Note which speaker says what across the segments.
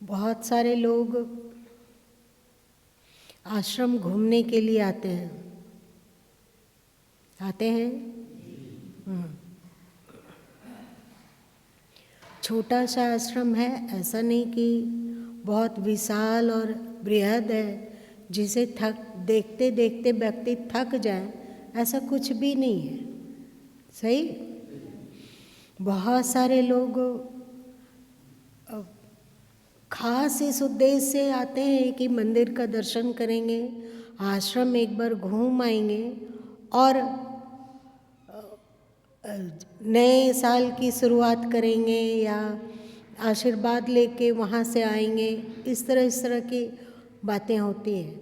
Speaker 1: बहुत सारे लोग आश्रम घूमने के लिए आते हैं। छोटा सा आश्रम है, ऐसा नहीं कि बहुत विशाल और बृहद है जिसे देखते देखते व्यक्ति थक जाए, ऐसा कुछ भी नहीं है। सही। बहुत सारे लोग खास इस उद्देश्य से आते हैं कि मंदिर का दर्शन करेंगे, आश्रम एक बार घूम आएंगे और नए साल की शुरुआत करेंगे या आशीर्वाद लेके वहाँ से आएंगे। इस तरह की बातें होती हैं।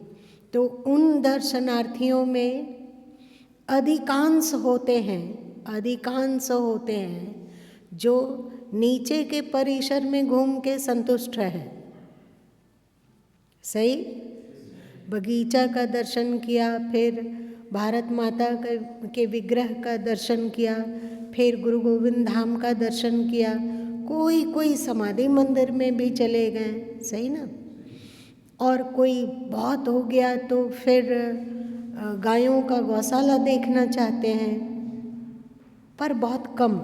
Speaker 1: तो उन दर्शनार्थियों में अधिकांश होते हैं जो नीचे के परिसर में घूम के संतुष्ट है। सही। बगीचा का दर्शन किया, फिर भारत माता के विग्रह का दर्शन किया, फिर गुरु गोविंद धाम का दर्शन किया, कोई समाधि मंदिर में भी चले गए। सही ना। और कोई बहुत हो गया तो फिर गायों का गौशाला देखना चाहते हैं, पर बहुत कम,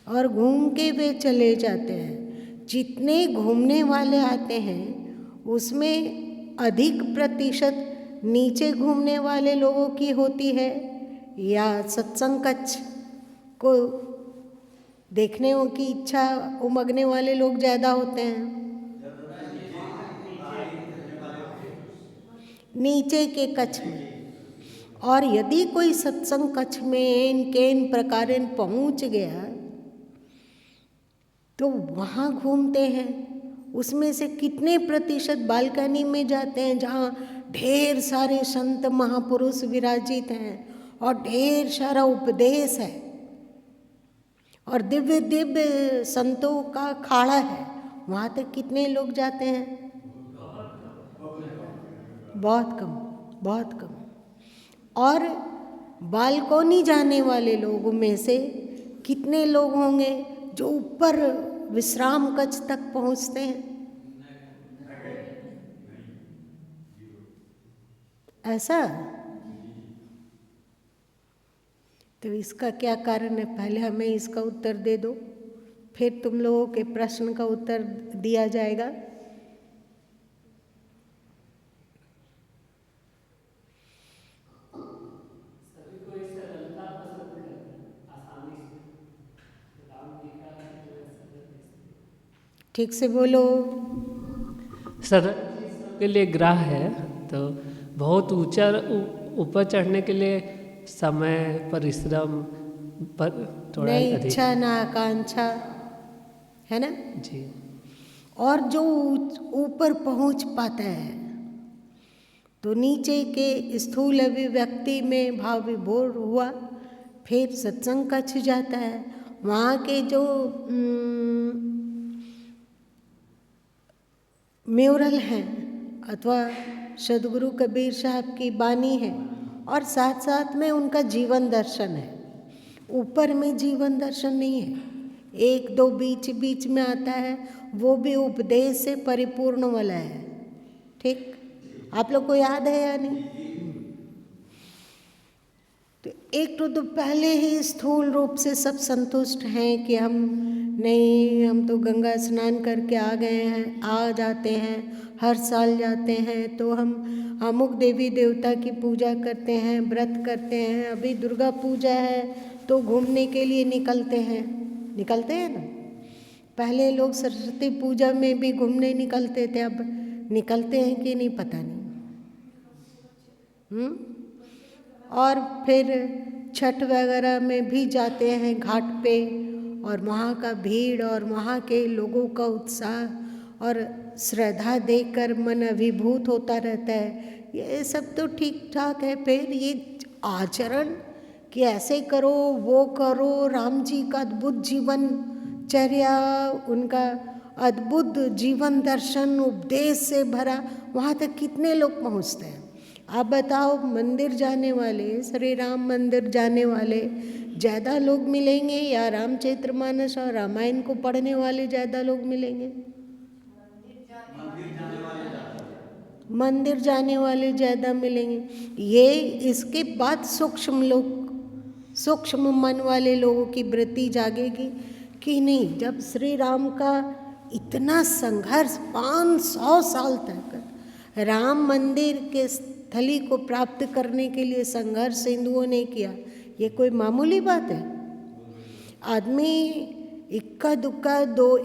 Speaker 1: और घूम के वे चले जाते हैं। जितने घूमने वाले आते हैं उसमें अधिक प्रतिशत नीचे घूमने वाले लोगों की होती है या सत्संग कक्ष को देखने की इच्छा उमगने वाले लोग ज़्यादा होते हैं? नीचे के कक्ष में। और यदि कोई सत्संग कक्ष में इन प्रकार पहुंच गया तो वहाँ घूमते हैं। उसमें से कितने प्रतिशत बालकनी में जाते हैं जहाँ ढेर सारे संत महापुरुष विराजित हैं और ढेर सारा उपदेश है और दिव्य दिव्य संतों का खाड़ा है, वहाँ तक कितने लोग जाते हैं? बहुत कम। और बालकोनी जाने वाले लोगों में से कितने लोग होंगे जो ऊपर विश्राम कक्ष तक पहुँचते हैं? ऐसा। तो इसका क्या कारण है? पहले हमें इसका उत्तर दे दो, फिर तुम लोगों के प्रश्न का उत्तर दिया जाएगा।
Speaker 2: सभी कोई सरलता पसंद करते हैं, आसानी से। राम जी का जो है सरल।
Speaker 1: ठीक से बोलो।
Speaker 2: सरल के लिए ग्राह है, तो बहुत ऊंचा ऊपर चढ़ने के लिए समय परिश्रम पर थोड़ा अधिक,
Speaker 1: इच्छा ना आकांक्षा, है ना
Speaker 2: जी।
Speaker 1: और जो ऊपर पहुंच पाता है तो नीचे के स्थूल अभिव्यक्ति में भाव विभोर हुआ, फिर सत्संग कक्ष जाता है। वहाँ के जो म्यूरल हैं अथवा सदगुरु कबीर साहब की बानी है और साथ साथ में उनका जीवन दर्शन है। ऊपर में जीवन दर्शन नहीं है, एक दो बीच में आता है, वो भी उपदेश से परिपूर्ण वाला है। ठीक, आप लोग को याद है या नहीं? तो एक तो पहले ही स्थूल रूप से सब संतुष्ट हैं कि हम तो गंगा स्नान करके आ गए हैं, आ जाते हैं, हर साल जाते हैं, तो हम अमुक देवी देवता की पूजा करते हैं, व्रत करते हैं, अभी दुर्गा पूजा है तो घूमने के लिए निकलते हैं ना। पहले लोग सरस्वती पूजा में भी घूमने निकलते थे, अब निकलते हैं कि नहीं पता नहीं। और फिर छठ वगैरह में भी जाते हैं घाट पे, और वहाँ का भीड़ और वहाँ के लोगों का उत्साह और श्रद्धा देखकर मन अभिभूत होता रहता है। ये सब तो ठीक ठाक है। फिर ये आचरण कि ऐसे करो वो करो, राम जी का अद्भुत जीवनचर्या, उनका अद्भुत जीवन दर्शन उपदेश से भरा, वहाँ तक कितने लोग पहुँचते हैं? आप बताओ, मंदिर जाने वाले, श्री राम मंदिर जाने वाले ज़्यादा लोग मिलेंगे या रामचरितमानस और रामायण को पढ़ने वाले ज़्यादा लोग मिलेंगे? मंदिर जाने वाले ज़्यादा मिलेंगे। ये इसके बाद सूक्ष्म मन वाले लोगों की वृत्ति जागेगी कि नहीं, जब श्री राम का इतना संघर्ष 500 साल तक राम मंदिर के स्थली को प्राप्त करने के लिए संघर्ष हिंदुओं ने किया, ये कोई मामूली बात है? आदमी इक्का दुक्का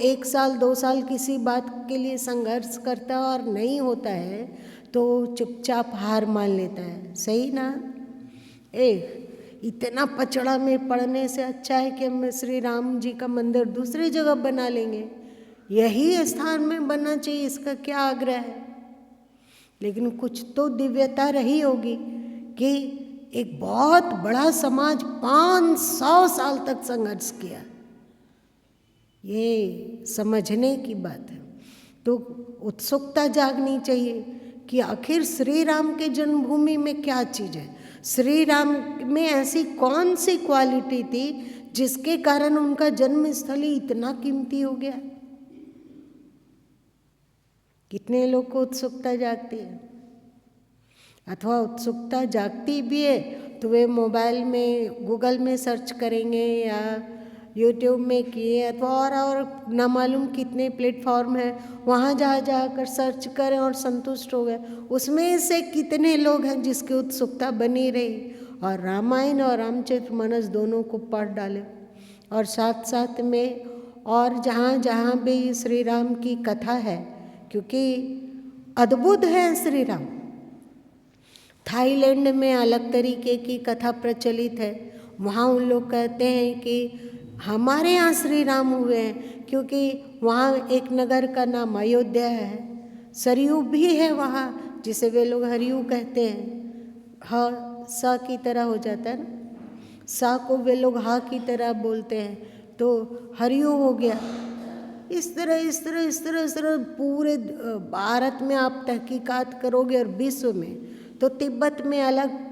Speaker 1: 1 साल 2 साल किसी बात के लिए संघर्ष करता और नहीं होता है तो चुपचाप हार मान लेता है, सही ना? इतना पचड़ा में पड़ने से अच्छा है कि हम श्री राम जी का मंदिर दूसरी जगह बना लेंगे, यही स्थान में बनना चाहिए, इसका क्या आग्रह है? लेकिन कुछ तो दिव्यता रही होगी कि एक बहुत बड़ा समाज 500 साल तक संघर्ष किया, ये समझने की बात है। तो उत्सुकता जागनी चाहिए कि आखिर श्री राम के जन्मभूमि में क्या चीज़ है, श्री राम में ऐसी कौन सी क्वालिटी थी जिसके कारण उनका जन्म स्थली इतना कीमती हो गया। कितने लोग को उत्सुकता जागती है? अथवा उत्सुकता जागती भी है तो वे मोबाइल में गूगल में सर्च करेंगे या यूट्यूब में किए अथवा और ना मालूम कितने प्लेटफॉर्म हैं, वहाँ जा कर सर्च करें और संतुष्ट हो गए। उसमें से कितने लोग हैं जिसकी उत्सुकता बनी रही और रामायण और रामचरितमानस दोनों को पढ़ डाले, और साथ साथ में और जहाँ जहाँ भी श्री राम की कथा है, क्योंकि अद्भुत है श्री राम। थाईलैंड में अलग तरीके की कथा प्रचलित है, वहाँ उन लोग कहते हैं कि हमारे यहाँ श्री राम हुए हैं, क्योंकि वहाँ एक नगर का नाम अयोध्या है, सरयू भी है वहाँ, जिसे वे लोग हरियू कहते हैं। हाँ, सा की तरह हो जाता है ना, सा को वे लोग हा की तरह बोलते हैं, तो हरियू हो गया। इस तरह पूरे भारत में आप तहकीकात करोगे और विश्व में, तो तिब्बत में अलग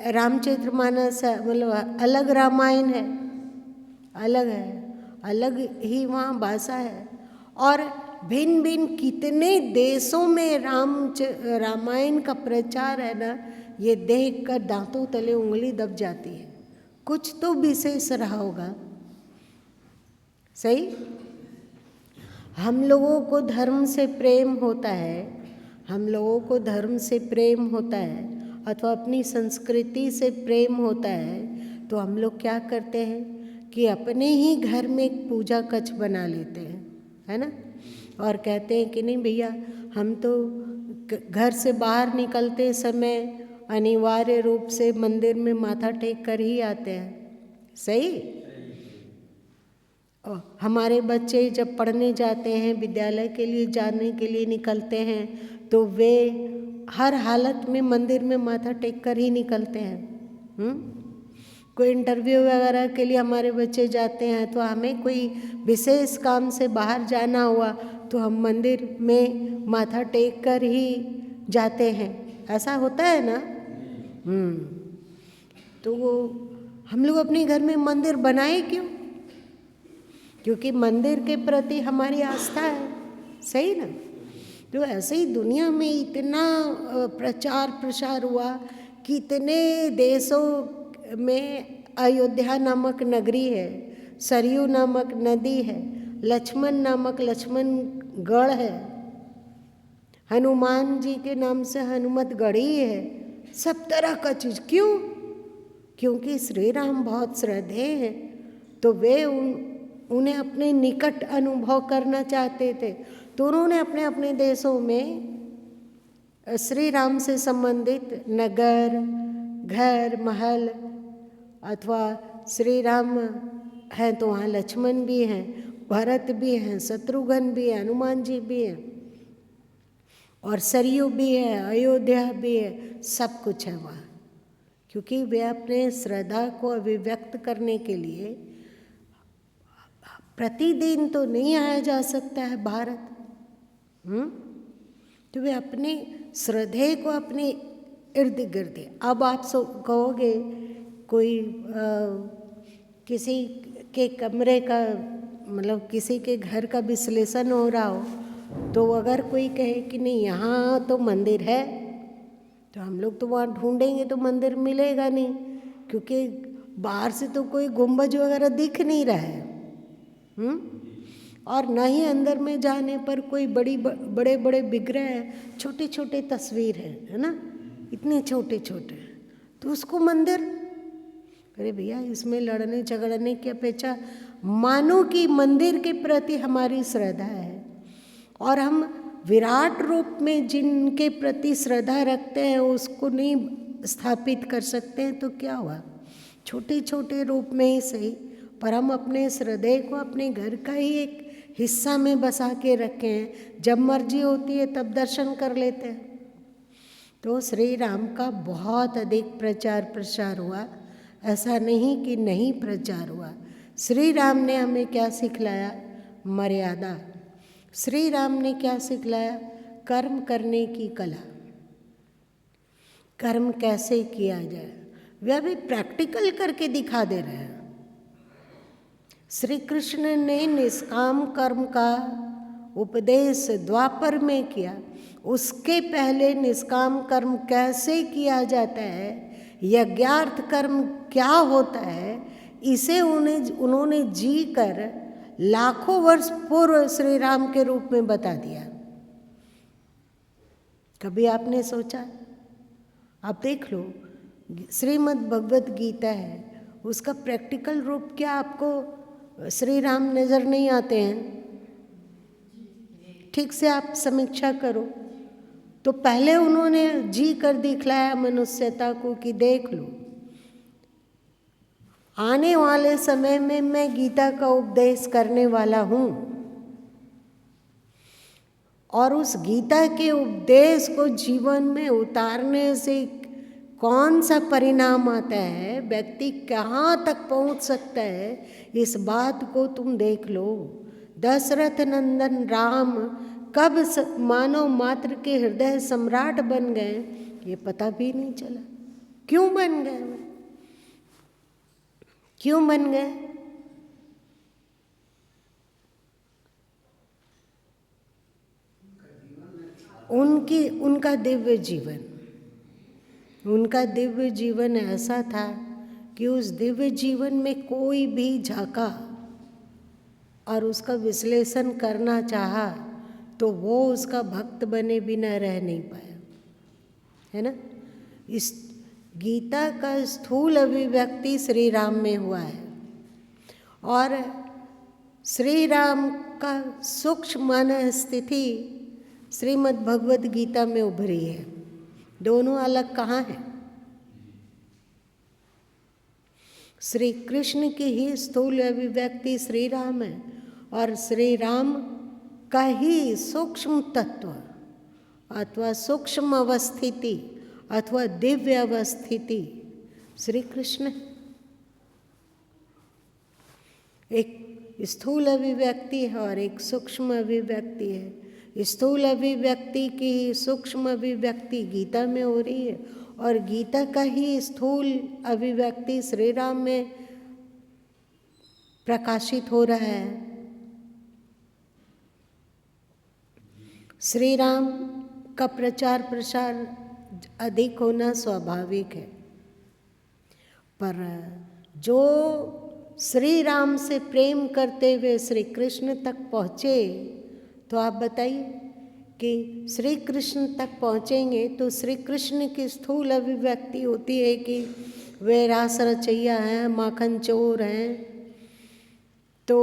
Speaker 1: रामचरितमानस मतलब अलग रामायण है, अलग ही वहाँ भाषा है, और भिन्न भिन्न कितने देशों में रामायण का प्रचार है ना, ये देख कर दांतों तले उंगली दब जाती है। कुछ तो विशेष रहा होगा, सही? हम लोगों को धर्म से प्रेम होता है, हम लोगों को धर्म से प्रेम होता है अथवा अपनी संस्कृति से प्रेम होता है, तो हम लोग क्या करते हैं कि अपने ही घर में एक पूजा कक्ष बना लेते हैं, है ना, और कहते हैं कि नहीं भैया, हम तो घर से बाहर निकलते समय अनिवार्य रूप से मंदिर में माथा टेक कर ही आते हैं, सही? और हमारे बच्चे जब पढ़ने जाते हैं, विद्यालय के लिए जाने के लिए निकलते हैं, तो वे हर हालत में मंदिर में माथा टेक कर ही निकलते हैं। कोई इंटरव्यू वगैरह के लिए हमारे बच्चे जाते हैं, तो हमें कोई विशेष काम से बाहर जाना हुआ तो हम मंदिर में माथा टेक कर ही जाते हैं, ऐसा होता है ना। तो वो हम लोग अपने घर में मंदिर बनाए क्यों? क्योंकि मंदिर के प्रति हमारी आस्था है, सही ना। तो ऐसे ही दुनिया में इतना प्रचार प्रसार हुआ, कितने देशों में अयोध्या नामक नगरी है, सरयू नामक नदी है, लक्ष्मण नामक लक्ष्मणगढ़ है, हनुमान जी के नाम से हनुमतगढ़ी है, सब तरह का चीज़। क्यों? क्योंकि श्री राम बहुत श्रद्धेय हैं, तो वे उन्हें अपने निकट अनुभव करना चाहते थे, तो उन्होंने अपने अपने देशों में श्री राम से संबंधित नगर, घर, महल, अथवा श्री राम हैं तो वहाँ लक्ष्मण भी हैं, भरत भी हैं, शत्रुघ्न भी हैं, हनुमान जी भी हैं, और सरयू भी है, अयोध्या भी है, सब कुछ है वहाँ। क्योंकि वे अपने श्रद्धा को अभिव्यक्त करने के लिए प्रतिदिन तो नहीं आया जा सकता है भारत। तो वे अपने श्रद्धे को अपने इर्द गिर्द, अब आप सब कहोगे कोई किसी के कमरे का मतलब किसी के घर का विश्लेषण हो रहा हो, तो अगर कोई कहे कि नहीं यहाँ तो मंदिर है, तो हम लोग तो वहाँ ढूंढेंगे तो मंदिर मिलेगा नहीं, क्योंकि बाहर से तो कोई गुंबज वगैरह दिख नहीं रहा है। और न ही अंदर में जाने पर कोई बड़े बड़े विग्रह है, छोटे छोटे तस्वीर है ना, इतने छोटे छोटे, तो उसको मंदिर। अरे भैया, इसमें लड़ने झगड़ने की अपेक्षा मानो कि मंदिर के प्रति हमारी श्रद्धा है, और हम विराट रूप में जिनके प्रति श्रद्धा रखते हैं उसको नहीं स्थापित कर सकते हैं, तो क्या हुआ? छोटे छोटे रूप में ही सही, पर हम अपने हृदय को अपने घर का ही एक हिस्सा में बसा के रखे हैं, जब मर्जी होती है तब दर्शन कर लेते हैं। तो श्री राम का बहुत अधिक प्रचार प्रसार हुआ, ऐसा नहीं कि नहीं प्रचार हुआ। श्री राम ने हमें क्या सिखलाया? मर्यादा। श्री राम ने क्या सिखलाया? कर्म करने की कला, कर्म कैसे किया जाए, वह भी प्रैक्टिकल करके दिखा दे रहे हैं। श्री कृष्ण ने निष्काम कर्म का उपदेश द्वापर में किया, उसके पहले निष्काम कर्म कैसे किया जाता है, यज्ञार्थ कर्म क्या होता है, इसे उन्होंने जी कर लाखों वर्ष पूर्व श्री राम के रूप में बता दिया। कभी आपने सोचा? आप देख लो, श्रीमद् भगवत गीता है, उसका प्रैक्टिकल रूप क्या आपको श्री राम नज़र नहीं आते हैं? ठीक से आप समीक्षा करो तो पहले उन्होंने जी कर दिखलाया मनुष्यता को कि देख लो, आने वाले समय में मैं गीता का उपदेश करने वाला हूँ, और उस गीता के उपदेश को जीवन में उतारने से कौन सा परिणाम आता है, व्यक्ति कहाँ तक पहुँच सकता है, इस बात को तुम देख लो। दशरथ नंदन राम कब मानव मात्र के हृदय सम्राट बन गए, ये पता भी नहीं चला। क्यों बन गए? क्यों बन गए? उनका दिव्य जीवन, उनका दिव्य जीवन ऐसा था कि उस दिव्य जीवन में कोई भी झांका और उसका विश्लेषण करना चाहा तो वो उसका भक्त बने बिना रह नहीं पाया, है ना। इस गीता का स्थूल अभिव्यक्ति श्री राम में हुआ है, और श्री राम का सूक्ष्म मन स्थिति श्रीमद् भगवत गीता में उभरी है। दोनों अलग कहाँ हैं? श्री कृष्ण की ही स्थूल अभिव्यक्ति श्री राम है, और श्री राम का ही सूक्ष्म तत्व अथवा सूक्ष्म अवस्थिति अथवा दिव्य अवस्थिति श्री कृष्ण। एक स्थूल अभिव्यक्ति है और एक सूक्ष्म अभिव्यक्ति है। स्थूल अभिव्यक्ति की सूक्ष्म अभिव्यक्ति गीता में हो रही है, और गीता का ही स्थूल अभिव्यक्ति श्री राम में प्रकाशित हो रहा है। श्री राम का प्रचार प्रसार अधिक होना स्वाभाविक है, पर जो श्री राम से प्रेम करते हुए श्री कृष्ण तक पहुँचे, तो आप बताइए कि श्री कृष्ण तक पहुँचेंगे तो श्री कृष्ण की स्थूल अभिव्यक्ति होती है कि वे रास रचैया हैं, माखन चोर हैं, तो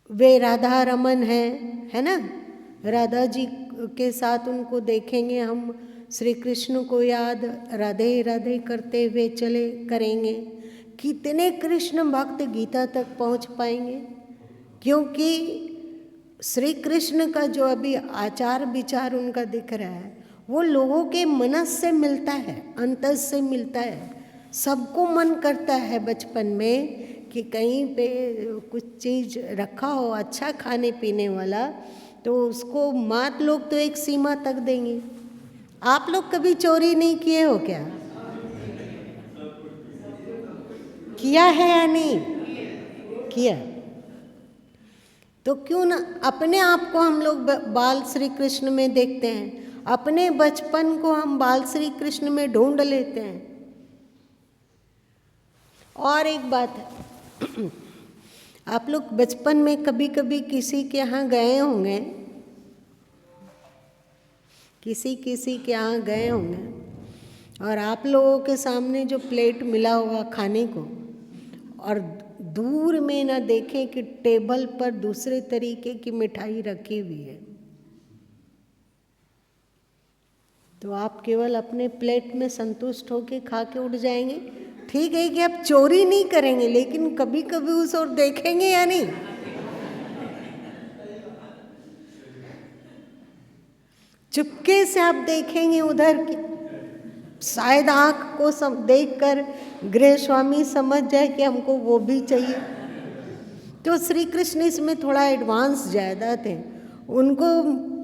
Speaker 1: वे राधा रमन हैं, है ना। राधा जी के साथ उनको देखेंगे हम, श्री कृष्ण को याद राधे राधे करते हुए चले करेंगे। कितने कृष्ण भक्त गीता तक पहुंच पाएंगे? क्योंकि श्री कृष्ण का जो अभी आचार विचार उनका दिख रहा है वो लोगों के मनस से मिलता है, अंतस से मिलता है। सबको मन करता है बचपन में कि कहीं पे कुछ चीज़ रखा हो अच्छा खाने पीने वाला, तो उसको मात लोग तो एक सीमा तक देंगे। आप लोग कभी चोरी नहीं किए हो क्या? किया है या नहीं किया? तो क्यों ना अपने आप को हम लोग बाल श्री कृष्ण में देखते हैं, अपने बचपन को हम बाल श्री कृष्ण में ढूंढ लेते हैं। और एक बात है, आप लोग बचपन में कभी कभी किसी के यहाँ गए होंगे, किसी के यहाँ गए होंगे और आप लोगों के सामने जो प्लेट मिला होगा खाने को, और दूर में ना देखें कि टेबल पर दूसरे तरीके की मिठाई रखी हुई है, तो आप केवल अपने प्लेट में संतुष्ट होकर खा के उठ जाएंगे। ठीक है कि आप चोरी नहीं करेंगे, लेकिन कभी कभी उस ओर देखेंगे या नहीं? चुपके से आप देखेंगे उधर की, शायद आँख को सब देखकर गृह स्वामी समझ जाए कि हमको वो भी चाहिए। तो श्री कृष्ण इसमें थोड़ा एडवांस ज़्यादा थे, उनको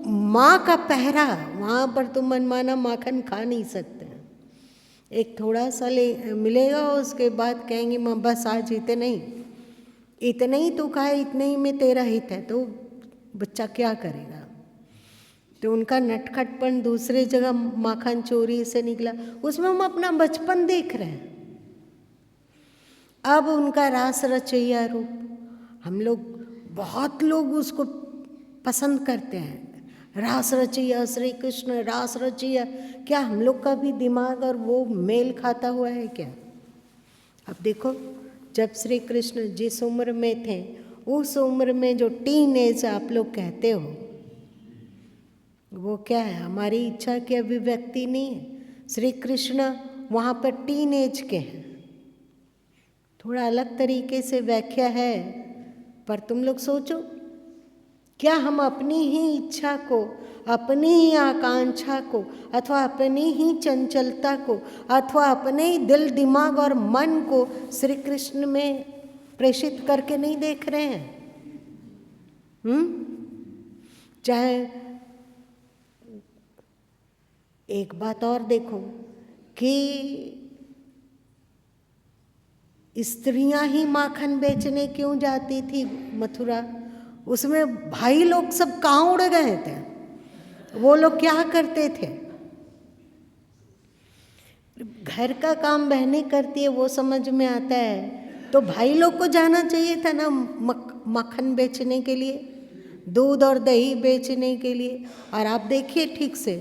Speaker 1: माँ का पहरा, वहाँ पर तो मनमाना माखन खा नहीं सकते। एक थोड़ा सा मिलेगा, उसके बाद कहेंगे माँ बस आज इतने ही तो खाए, इतने ही में तेरा हित है, तो बच्चा क्या करेगा? तो उनका नटखटपन दूसरे जगह माखन चोरी से निकला, उसमें हम अपना बचपन देख रहे हैं। अब उनका रास रचैया रूप, हम लोग बहुत लोग उसको पसंद करते हैं। रास रचैया श्री कृष्ण, रास रचैया, क्या हम लोग का भी दिमाग और वो मेल खाता हुआ है क्या? अब देखो, जब श्री कृष्ण जिस उम्र में थे, उस उम्र में जो टीन एज आप लोग कहते हो, वो क्या है? हमारी इच्छा की अभिव्यक्ति नहीं है। श्री कृष्ण वहाँ पर टीन एज के हैं, थोड़ा अलग तरीके से व्याख्या है। पर तुम लोग सोचो, क्या हम अपनी ही इच्छा को, अपनी ही आकांक्षा को, अथवा अपनी ही चंचलता को, अथवा अपने ही दिल दिमाग और मन को श्री कृष्ण में प्रेषित करके नहीं देख रहे हैं? चाहे एक बात और देखो कि स्त्रियां ही माखन बेचने क्यों जाती थी मथुरा? उसमें भाई लोग सब कहाँ उड़ गए थे? वो लोग क्या करते थे? घर का काम बहनें करती है वो समझ में आता है, तो भाई लोग को जाना चाहिए था ना मक्खन बेचने के लिए, दूध और दही बेचने के लिए। और आप देखिए ठीक से,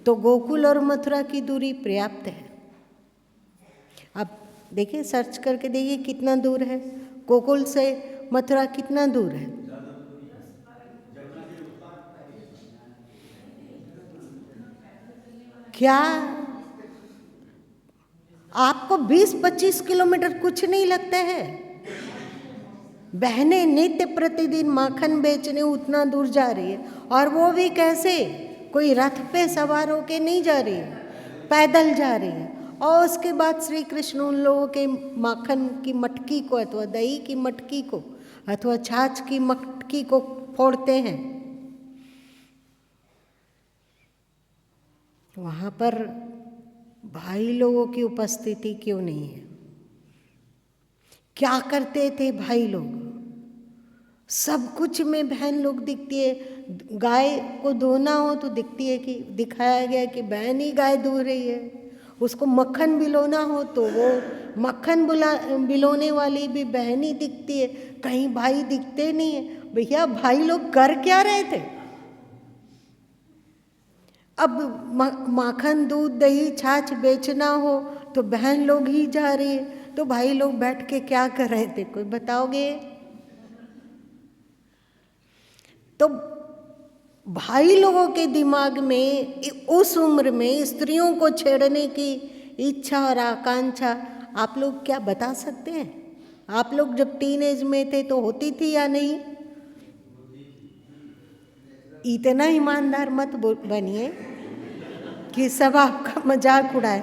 Speaker 1: तो गोकुल और मथुरा की दूरी पर्याप्त है। अब देखिए, सर्च करके देखिए कितना दूर है, गोकुल से मथुरा कितना दूर है? क्या आपको 20-25 किलोमीटर कुछ नहीं लगता है? बहनें नित्य प्रतिदिन माखन बेचने उतना दूर जा रही है, और वो भी कैसे? कोई रथ पे सवार होके नहीं जा रही है, पैदल जा रही है। और उसके बाद श्री कृष्ण उन लोगों के माखन की मटकी को, अथवा दही की मटकी को, अथवा छाछ की मटकी को फोड़ते हैं। वहाँ पर भाई लोगों की उपस्थिति क्यों नहीं है? क्या करते थे भाई लोग? सब कुछ में बहन लोग दिखती है। गाय को धोना हो तो दिखती है, कि दिखाया गया कि बहन ही गाय धो रही है। उसको मक्खन बिलोना हो तो वो मक्खन बिलोने वाली भी बहन ही दिखती है, कहीं भाई दिखते नहीं है। भैया भाई लोग कर क्या रहे थे? अब माखन दूध दही छाछ बेचना हो तो बहन लोग ही जा रही है, तो भाई लोग बैठ के क्या कर रहे थे? कोई बताओगे? तो भाई लोगों के दिमाग में उस उम्र में स्त्रियों को छेड़ने की इच्छा और आकांक्षा आप लोग क्या बता सकते हैं? आप लोग जब टीनेज में थे तो होती थी या नहीं? इतना ईमानदार मत बनिए कि सब आपका मजाक उड़ाए।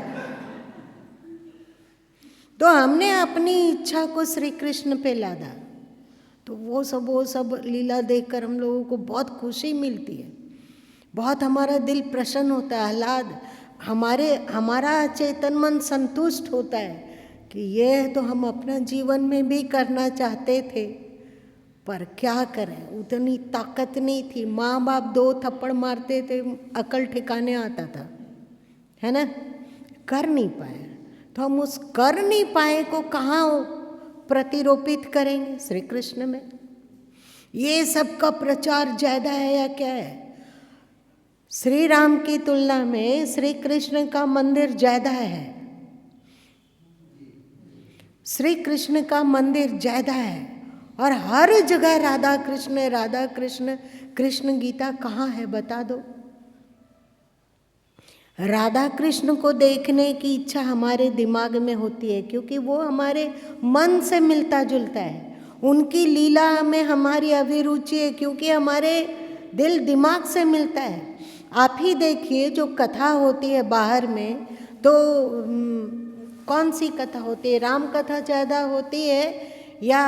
Speaker 1: तो हमने अपनी इच्छा को श्री कृष्ण पे लादा, तो वो सब लीला देखकर हम लोगों को बहुत खुशी मिलती है, बहुत हमारा दिल प्रसन्न होता है, आह्लाद, हमारा चेतन मन संतुष्ट होता है कि ये तो हम अपना जीवन में भी करना चाहते थे। पर क्या करें, उतनी ताकत नहीं थी। माँ बाप 2 थप्पड़ मारते थे, अकल ठिकाने आता था, है ना। कर नहीं पाए, तो हम उस कर नहीं पाए को कहाँ प्रतिरोपित करेंगे? श्री कृष्ण में। ये सब का प्रचार ज़्यादा है या क्या है? श्री राम की तुलना में श्री कृष्ण का मंदिर ज़्यादा है। श्री कृष्ण का मंदिर ज़्यादा है और हर जगह राधा कृष्ण राधा कृष्ण। कृष्ण गीता कहाँ है बता दो। राधा कृष्ण को देखने की इच्छा हमारे दिमाग में होती है क्योंकि वो हमारे मन से मिलता जुलता है। उनकी लीला में हमारी अभिरुचि है क्योंकि हमारे दिल दिमाग से मिलता है। आप ही देखिए, जो कथा होती है बाहर में, तो कौन सी कथा होती है? राम कथा ज़्यादा होती है या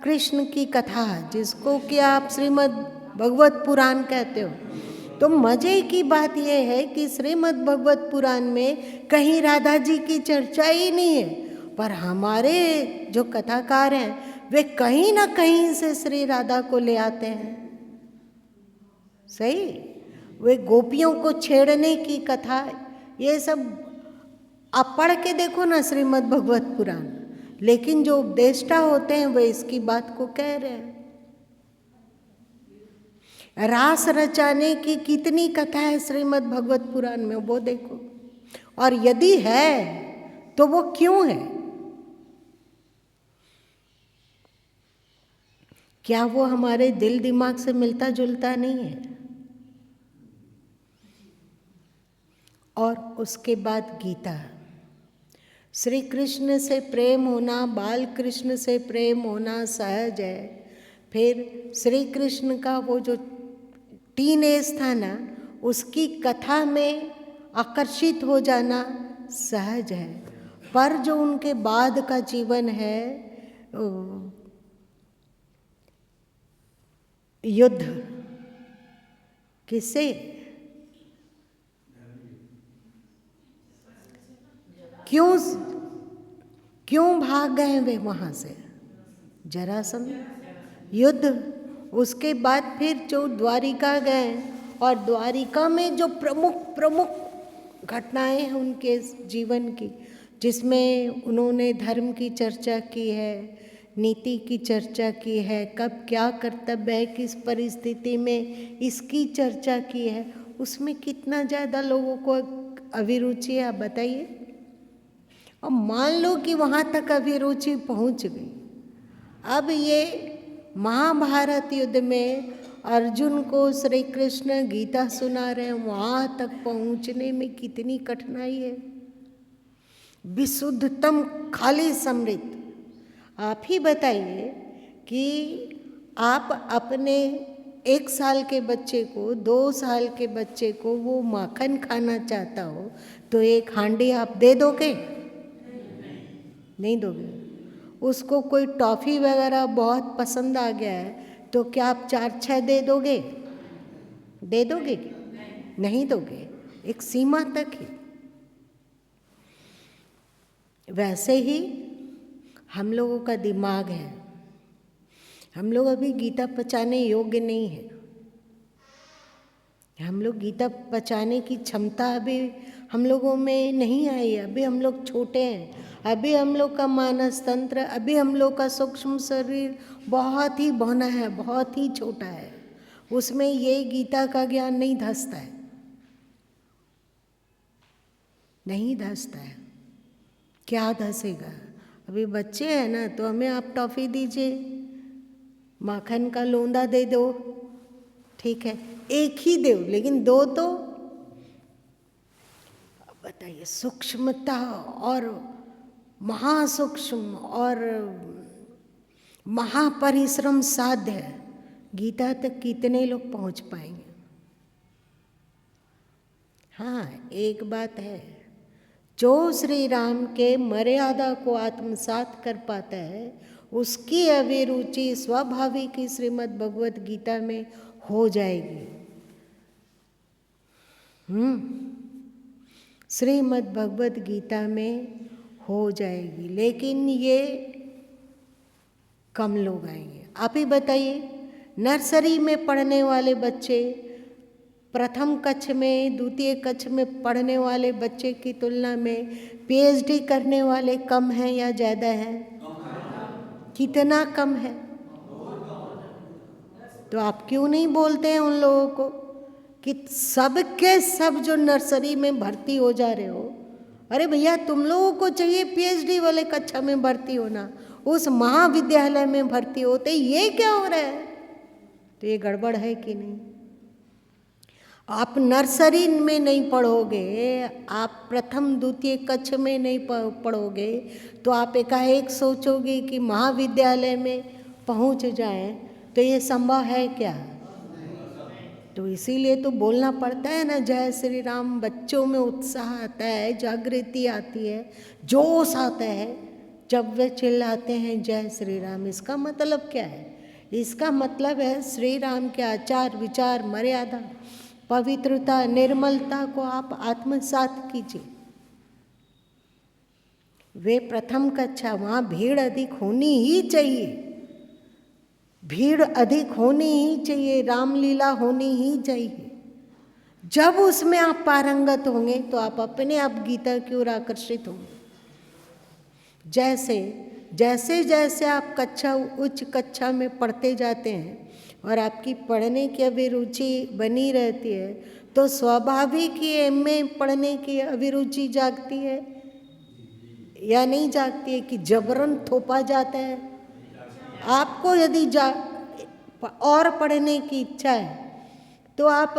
Speaker 1: कृष्ण की कथा, जिसको कि आप श्रीमद् भगवत पुराण कहते हो? तो मज़े की बात यह है कि श्रीमद् भगवत पुराण में कहीं राधा जी की चर्चा ही नहीं है, पर हमारे जो कथाकार हैं वे कहीं ना कहीं से श्री राधा को ले आते हैं। सही, वे गोपियों को छेड़ने की कथा, ये सब आप पढ़ के देखो ना श्रीमद् भगवत पुराण। लेकिन जो उपदेष्टा होते हैं वे इसकी बात को कह रहे हैं। रास रचाने की कितनी कथा है श्रीमद् भगवत पुराण में, वो देखो। और यदि है तो वो क्यों है? क्या वो हमारे दिल दिमाग से मिलता जुलता नहीं है? और उसके बाद गीता। श्री कृष्ण से प्रेम होना, बाल कृष्ण से प्रेम होना सहज है। फिर श्री कृष्ण का वो जो टीनेज था ना, उसकी कथा में आकर्षित हो जाना सहज है। पर जो उनके बाद का जीवन है, युद्ध किससे? क्यों भाग गए वे वहाँ से? जरासंध युद्ध। उसके बाद फिर जो द्वारिका गए, और द्वारिका में जो प्रमुख घटनाएं हैं उनके जीवन की, जिसमें उन्होंने धर्म की चर्चा की है, नीति की चर्चा की है, कब क्या कर्तव्य है, किस परिस्थिति में इसकी चर्चा की है, उसमें कितना ज़्यादा लोगों को अभिरुचि है, आप बताइए। और मान लो कि वहाँ तक अभिरुचि पहुँच गई, अब ये महाभारत युद्ध में अर्जुन को श्री कृष्ण गीता सुना रहे हैं, वहाँ तक पहुँचने में कितनी कठिनाई है। विशुद्धतम खाली समृद्ध। आप ही बताइए कि आप अपने 1 साल के बच्चे को, 2 साल के बच्चे को वो माखन खाना चाहता हो तो 1 हांडी आप दे दोगे? नहीं दोगे। उसको कोई टॉफ़ी वगैरह बहुत पसंद आ गया है तो क्या आप 4-6 दे दोगे? दे दोगे? नहीं दोगे, एक सीमा तक ही। वैसे ही हम लोगों का दिमाग है, हम लोग अभी गीता पचाने योग्य नहीं है। हम लोग गीता पचाने की क्षमता अभी हम लोगों में नहीं आई है। अभी हम लोग छोटे हैं, अभी हम लोग का मानस तंत्र, अभी हम लोग का सूक्ष्म शरीर बहुत ही बौना है, बहुत ही छोटा है। उसमें ये गीता का ज्ञान नहीं धंसता है, नहीं धंसता है। क्या धंसेगा? अभी बच्चे हैं ना, तो हमें आप टॉफ़ी दीजिए, माखन का लोंदा दे दो, ठीक है, 1 ही दो, लेकिन 2 तो बताइए। सूक्ष्मता और महासूक्ष्म और महापरिश्रम साध्य है, गीता तक कितने लोग पहुंच पाएंगे? हाँ, एक बात है, जो श्री राम के मर्यादा को आत्मसात कर पाता है उसकी अभिरुचि स्वाभाविक ही श्रीमद् भगवत गीता में हो जाएगी। श्रीमद् भगवत गीता में हो जाएगी, लेकिन ये कम लोग आएंगे। आप ही बताइए, नर्सरी में पढ़ने वाले बच्चे प्रथम कक्ष में, द्वितीय कक्ष में पढ़ने वाले बच्चे की तुलना में पीएचडी करने वाले कम हैं या ज़्यादा हैं? कितना कम है? तो आप क्यों नहीं बोलते हैं उन लोगों को कि सब के सब जो नर्सरी में भर्ती हो जा रहे हो, अरे भैया तुम लोगों को चाहिए पीएचडी वाले कक्षा में भर्ती होना, उस महाविद्यालय में भर्ती होते, ये क्या हो रहा है? तो ये गड़बड़ है कि नहीं? आप नर्सरी में नहीं पढ़ोगे, आप प्रथम द्वितीय कक्ष में नहीं पढ़ोगे, तो आप एकाएक सोचोगे कि महाविद्यालय में पहुंच जाएं, तो ये संभव है क्या? तो इसीलिए तो बोलना पड़ता है ना, जय श्री राम। बच्चों में उत्साह आता है, जागृति आती है, जोश आता है जब वे चिल्लाते हैं जय श्री राम। इसका मतलब क्या है? इसका मतलब है श्री राम के आचार विचार मर्यादा पवित्रता निर्मलता को आप आत्मसात कीजिए। वे प्रथम कक्षा, वहाँ भीड़ अधिक होनी ही चाहिए, भीड़ अधिक होनी ही चाहिए, रामलीला होनी ही चाहिए। जब उसमें आप पारंगत होंगे तो आप अपने आप गीता की ओर आकर्षित होंगे। जैसे जैसे जैसे आप उच्च कक्षा में पढ़ते जाते हैं और आपकी पढ़ने की अभिरुचि बनी रहती है, तो स्वाभाविक ही एमए पढ़ने की अभिरुचि जागती है या नहीं जागती है कि जबरन थोपा जाता है? आपको यदि और पढ़ने की इच्छा है तो आप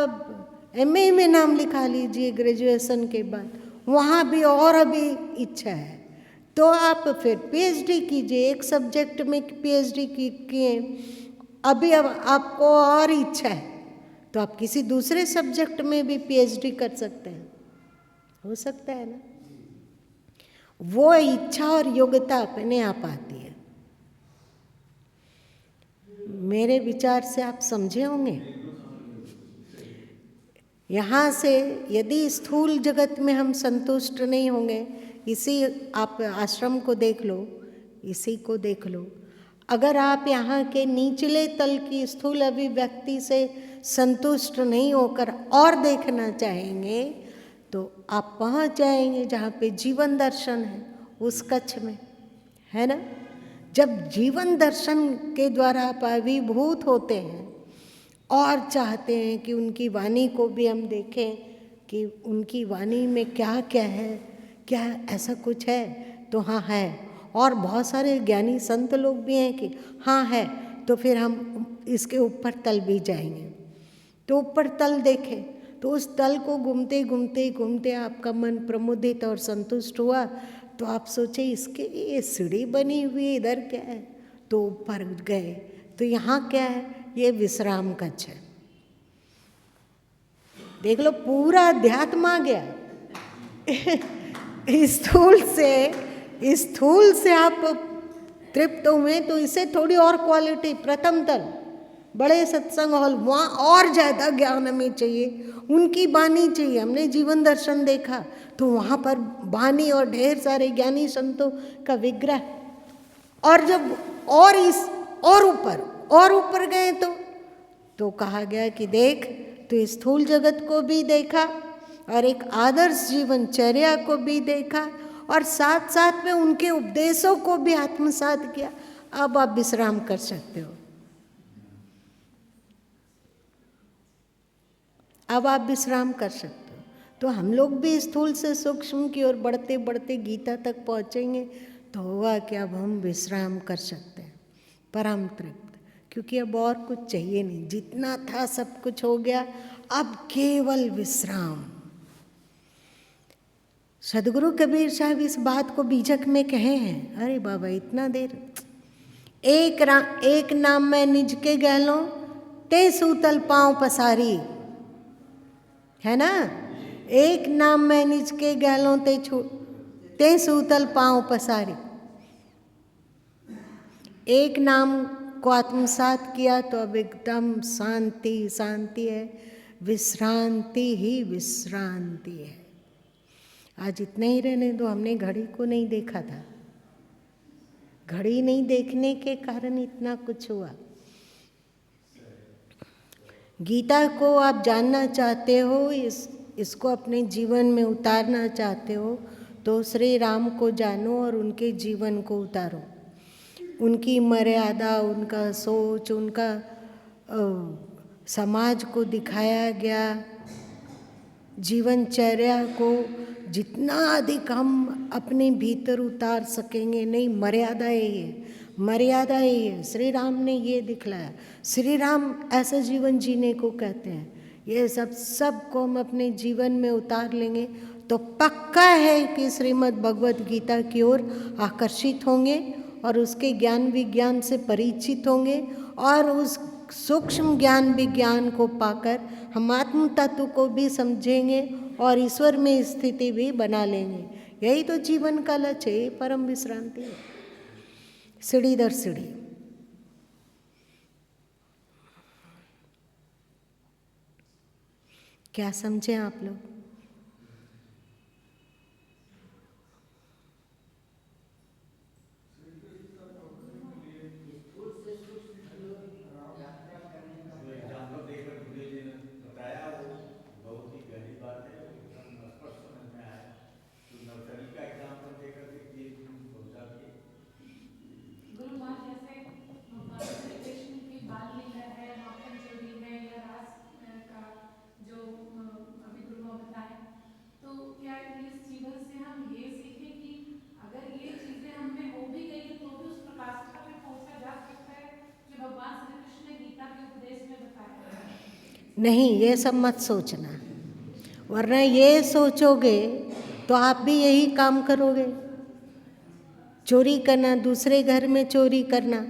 Speaker 1: एमए में नाम लिखा लीजिए ग्रेजुएशन के बाद, वहाँ भी और अभी इच्छा है तो आप फिर पीएचडी कीजिए। एक सब्जेक्ट में पीएचडी किए, अभी अब आपको और इच्छा है तो आप किसी दूसरे सब्जेक्ट में भी पीएचडी कर सकते हैं, हो सकता है ना? वो इच्छा और योग्यता अपने आप आती है। मेरे विचार से आप समझे होंगे। यहाँ से यदि स्थूल जगत में हम संतुष्ट नहीं होंगे, इसी आप आश्रम को देख लो, इसी को देख लो, अगर आप यहाँ के निचले तल की स्थूल अभिव्यक्ति से संतुष्ट नहीं होकर और देखना चाहेंगे तो आप पहुँच जाएंगे जहाँ पे जीवन दर्शन है, उस कक्ष में, है ना? जब जीवन दर्शन के द्वारा आप अभिभूत होते हैं और चाहते हैं कि उनकी वाणी को भी हम देखें कि उनकी वाणी में क्या क्या है, क्या ऐसा कुछ है, तो हाँ है। और बहुत सारे ज्ञानी संत लोग भी हैं कि हाँ है, तो फिर हम इसके ऊपर तल भी जाएंगे। तो ऊपर तल देखें तो उस तल को घूमते घूमते घूमते आपका मन प्रमुदित और संतुष्ट हुआ तो आप सोचे इसके ये सीढ़ी बनी हुई इधर क्या है, तो ऊपर गए तो यहाँ क्या है, ये विश्राम कक्ष है। देख लो पूरा अध्यात्म आ गया। स्थूल से आप तृप्त हुए तो इसे थोड़ी और क्वालिटी, प्रथम तल बड़े सत्संग हॉल, वहाँ और ज़्यादा ज्ञान हमें चाहिए, उनकी वाणी चाहिए। हमने जीवन दर्शन देखा तो वहाँ पर वाणी और ढेर सारे ज्ञानी संतों का विग्रह, और जब और ऊपर गए तो कहा गया कि देख, तो स्थूल जगत को भी देखा और एक आदर्श जीवनचर्या को भी देखा और साथ साथ में उनके उपदेशों को भी आत्मसात किया। अब आप विश्राम कर सकते हो, अब आप विश्राम कर सकते हो। तो हम लोग भी स्थूल से सूक्ष्म की ओर बढ़ते बढ़ते गीता तक पहुँचेंगे तो हुआ कि अब हम विश्राम कर सकते हैं, परम तृप्त, क्योंकि अब और कुछ चाहिए नहीं, जितना था सब कुछ हो गया, अब केवल विश्राम। सदगुरु कबीर साहब इस बात को बीजक में कहे हैं। अरे बाबा इतना देर, एक नाम मैं निज के गहलों ते सूतल पाँव पसारी, है ना? एक नाम मैं निज के गहलों ते सूतल पाँव पसारी। एक नाम को आत्मसात किया तो अब एकदम शांति शांति है, विश्रांति ही विश्रांति है। आज इतना ही रहने दो। हमने घड़ी को नहीं देखा था, घड़ी नहीं देखने के कारण इतना कुछ हुआ। गीता को आप जानना चाहते हो, इसको अपने जीवन में उतारना चाहते हो, तो श्री राम को जानो और उनके जीवन को उतारो। उनकी मर्यादा, उनका सोच, उनका समाज को दिखाया गया जीवनचर्या को जितना अधिक हम अपने भीतर उतार सकेंगे, नहीं, मर्यादा यही है, मर्यादा यही है। श्री राम ने ये दिखलाया, श्री राम ऐसा जीवन जीने को कहते हैं। ये सब को हम अपने जीवन में उतार लेंगे तो पक्का है कि श्रीमद् भगवत गीता की ओर आकर्षित होंगे और उसके ज्ञान विज्ञान से परिचित होंगे और उस सूक्ष्म ज्ञान विज्ञान को पाकर हम आत्म तत्व को भी समझेंगे और ईश्वर में स्थिति भी बना लेंगे। यही तो जीवन का लक्ष्य है, परम विश्रांति है, सीढ़ी दर सीढ़ी। क्या समझे आप लोग? नहीं, ये सब मत सोचना, वरना ये सोचोगे तो आप भी यही काम करोगे। चोरी करना, दूसरे घर में चोरी करना,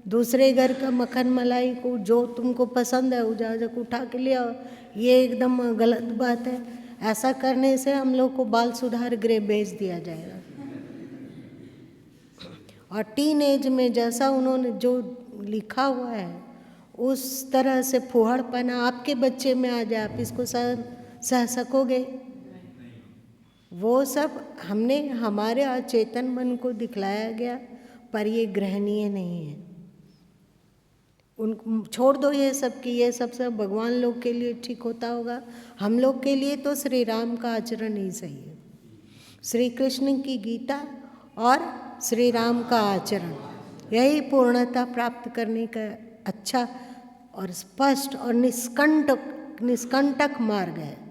Speaker 1: दूसरे घर का मक्खन मलाई को जो तुमको पसंद है उजाजक उठा के ले आओ, ये एकदम गलत बात है। ऐसा करने से हम लोग को बाल सुधार गृह भेज दिया जाएगा। और टीन एज में जैसा उन्होंने जो लिखा हुआ है उस तरह से फुहड़पना आपके बच्चे में आ जाए, आप इसको सह सकोगे? वो सब हमने हमारे अचेतन मन को दिखलाया गया, पर ये ग्रहणीय नहीं है। उन छोड़ दो ये सब कि ये सब भगवान लोग के लिए ठीक होता होगा, हम लोग के लिए तो श्री राम का आचरण ही सही है। श्री कृष्ण की गीता और श्री राम का आचरण, यही पूर्णता प्राप्त करने का अच्छा और स्पष्ट और निष्कंटक मार्ग है।